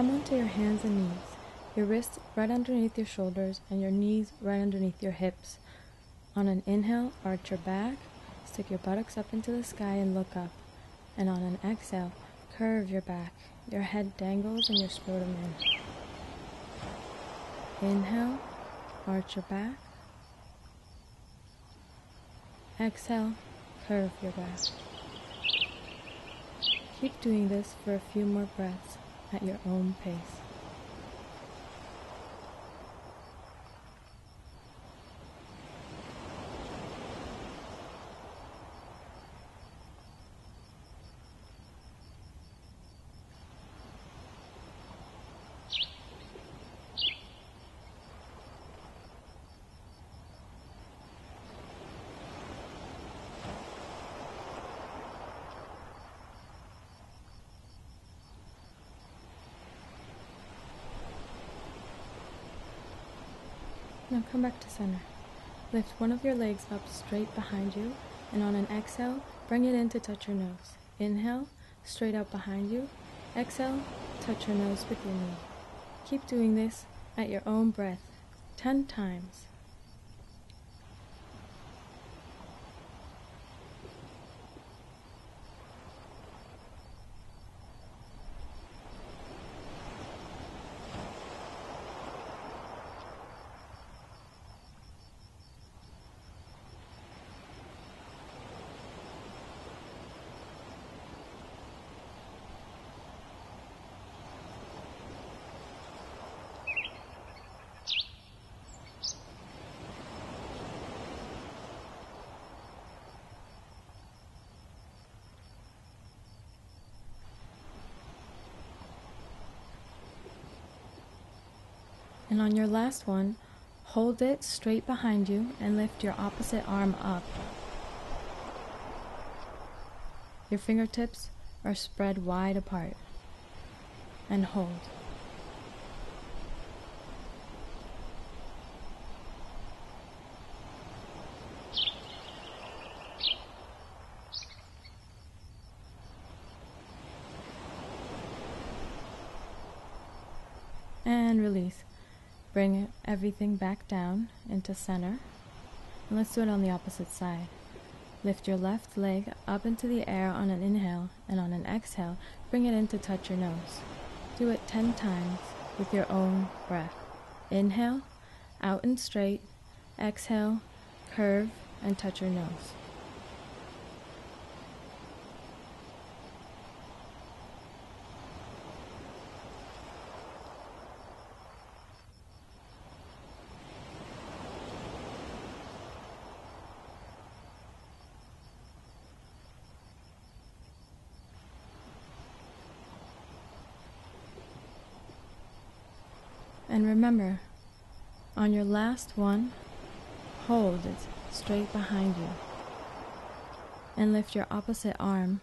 come onto your hands and knees, your wrists right underneath your shoulders and your knees right underneath your hips. On an inhale, arch your back, stick your buttocks up into the sky and look up. And on an exhale, curve your back, your head dangles and your scrotum in. Inhale, arch your back. Exhale, curve your back. Keep doing this for a few more breaths at your own pace. Now come back to center. Lift one of your legs up straight behind you, and on an exhale, bring it in to touch your nose. Inhale, straight out behind you. Exhale, touch your nose with your knee. Keep doing this at your own breath, 10 times. And on your last one, hold it straight behind you and lift your opposite arm up. Your fingertips are spread wide apart. And hold. And release. Bring everything back down into center. And let's do it on the opposite side. Lift your left leg up into the air on an inhale, and on an exhale, bring it in to touch your nose. Do it 10 times with your own breath. Inhale, out and straight. Exhale, curve and touch your nose. And remember, on your last one, hold it straight behind you and lift your opposite arm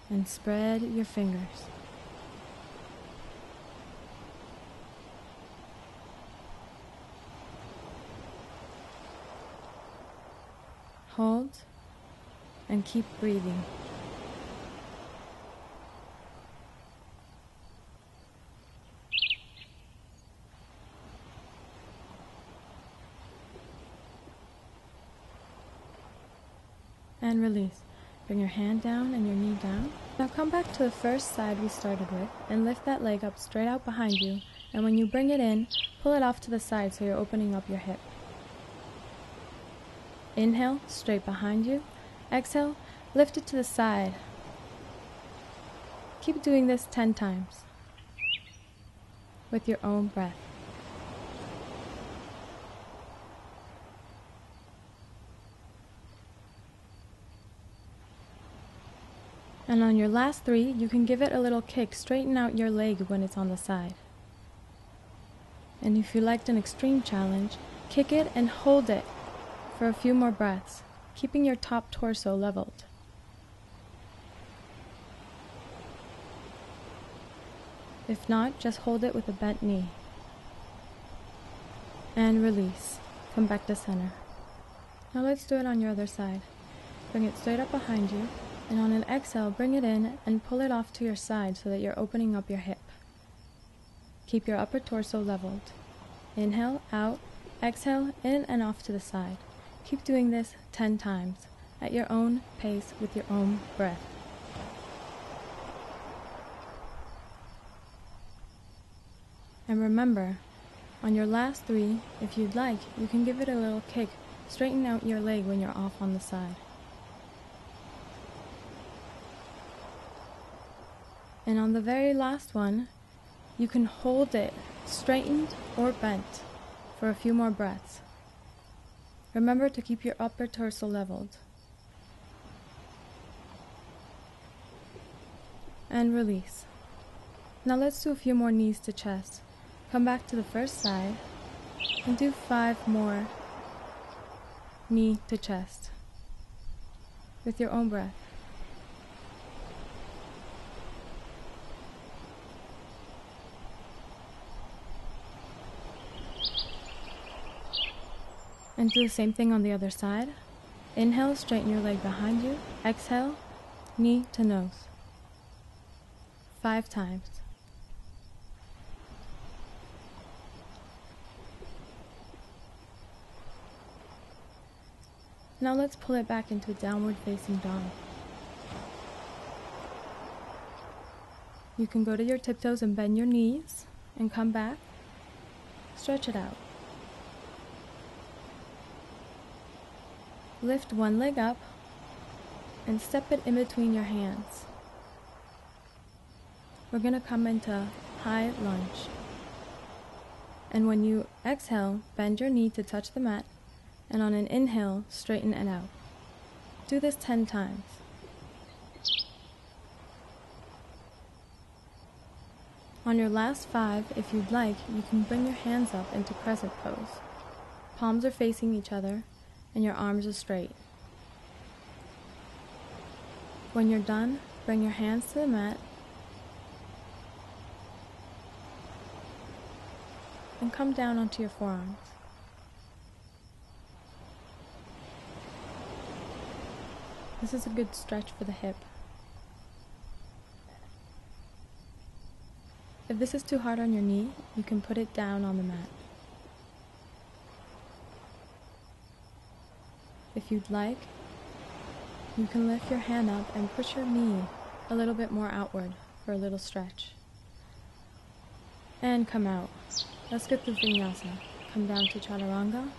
and spread your fingers. Hold and keep breathing. And release. Bring your hand down and your knee down. Now come back to the first side we started with and lift that leg up straight out behind you, and when you bring it in, pull it off to the side so you're opening up your hip. Inhale, straight behind you. Exhale, lift it to the side. Keep doing this 10 times with your own breath. And on your last 3, you can give it a little kick, straighten out your leg when it's on the side. And if you liked an extreme challenge, kick it and hold it for a few more breaths, keeping your top torso leveled. If not, just hold it with a bent knee. And release. Come back to center. Now let's do it on your other side. Bring it straight up behind you. And on an exhale, bring it in and pull it off to your side so that you're opening up your hip. Keep your upper torso leveled. Inhale, out, exhale, in and off to the side. Keep doing this 10 times at your own pace with your own breath. And remember, on your last 3, if you'd like, you can give it a little kick. Straighten out your leg when you're off on the side. And on the very last one, you can hold it straightened or bent for a few more breaths. Remember to keep your upper torso leveled. And release. Now let's do a few more knees to chest. Come back to the first side and do 5 more knee to chest with your own breath. And do the same thing on the other side. Inhale, straighten your leg behind you. Exhale, knee to nose. 5 times. Now let's pull it back into a downward facing dog. You can go to your tiptoes and bend your knees and come back. Stretch it out. Lift one leg up and step it in between your hands. We're going to come into high lunge. And when you exhale, bend your knee to touch the mat, and on an inhale, straighten it out. Do this 10 times. On your last 5, if you'd like, you can bring your hands up into crescent pose. Palms are facing each other, and your arms are straight. When you're done, bring your hands to the mat and come down onto your forearms. This is a good stretch for the hip. If this is too hard on your knee, you can put it down on the mat. If you'd like, you can lift your hand up and push your knee a little bit more outward for a little stretch. And come out. Let's get through Vinyasa. Come down to Chaturanga.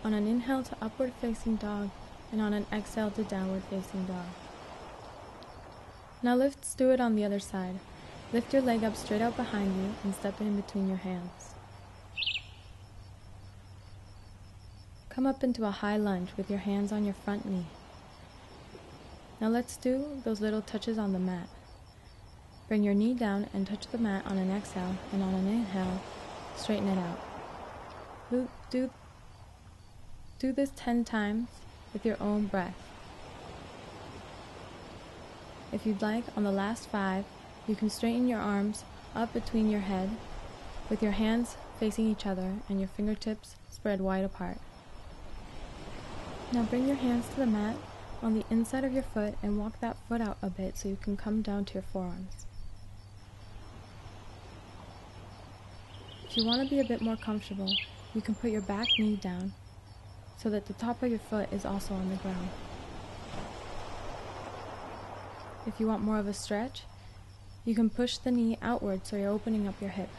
On an inhale to upward facing dog, and on an exhale to downward facing dog. Now let's do it on the other side. Lift your leg up straight out behind you and step it in between your hands. Come up into a high lunge with your hands on your front knee. Now let's do those little touches on the mat. Bring your knee down and touch the mat on an exhale, and on an inhale, straighten it out. Do this 10 times with your own breath. If you'd like, on the last 5, you can straighten your arms up between your head with your hands facing each other and your fingertips spread wide apart. Now bring your hands to the mat on the inside of your foot and walk that foot out a bit so you can come down to your forearms. If you want to be a bit more comfortable, you can put your back knee down so that the top of your foot is also on the ground. If you want more of a stretch, you can push the knee outward so you're opening up your hip.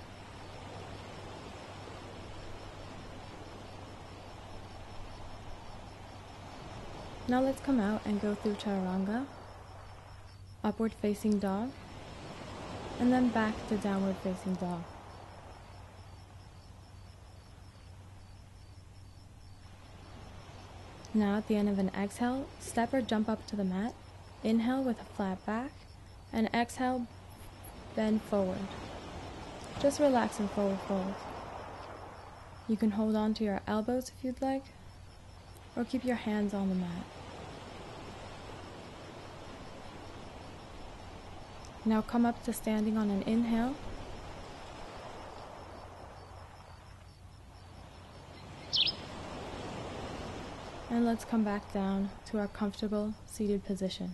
Now let's come out and go through Chaturanga, upward facing dog, and then back to downward facing dog. Now at the end of an exhale, step or jump up to the mat. Inhale with a flat back, and exhale, bend forward. Just relax and forward fold. You can hold on to your elbows if you'd like, or keep your hands on the mat. Now come up to standing on an inhale. And let's come back down to our comfortable seated position.